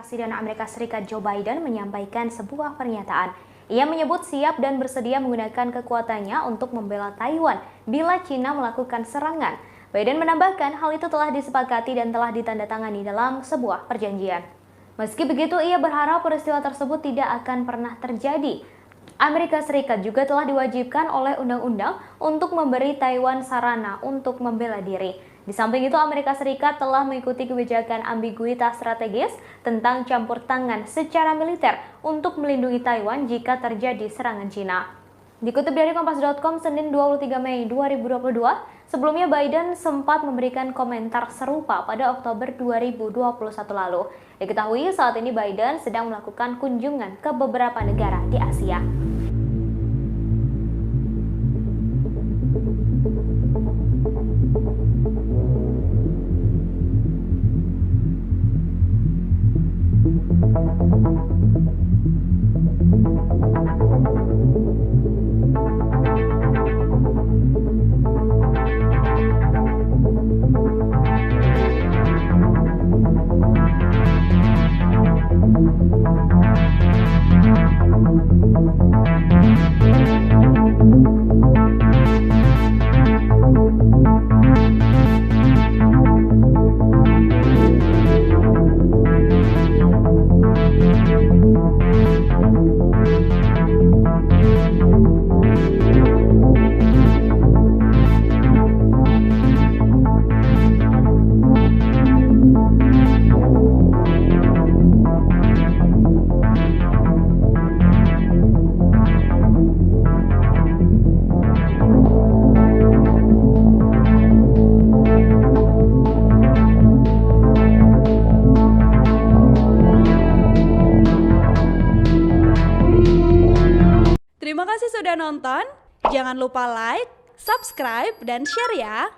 Presiden Amerika Serikat Joe Biden menyampaikan sebuah pernyataan. Ia menyebut siap dan bersedia menggunakan kekuatannya untuk membela Taiwan bila China melakukan serangan. Biden menambahkan hal itu telah disepakati dan telah ditandatangani dalam sebuah perjanjian. Meski begitu, ia berharap peristiwa tersebut tidak akan pernah terjadi. Amerika Serikat juga telah diwajibkan oleh undang-undang untuk memberi Taiwan sarana untuk membela diri. Di samping itu, Amerika Serikat telah mengikuti kebijakan ambiguitas strategis tentang campur tangan secara militer untuk melindungi Taiwan jika terjadi serangan Cina. Dikutip dari Kompas.com, Senin 23 Mei 2022, sebelumnya Biden sempat memberikan komentar serupa pada Oktober 2021 lalu. Diketahui saat ini Biden sedang melakukan kunjungan ke beberapa negara di Asia. Terima kasih sudah nonton. Jangan lupa like, subscribe, dan share ya.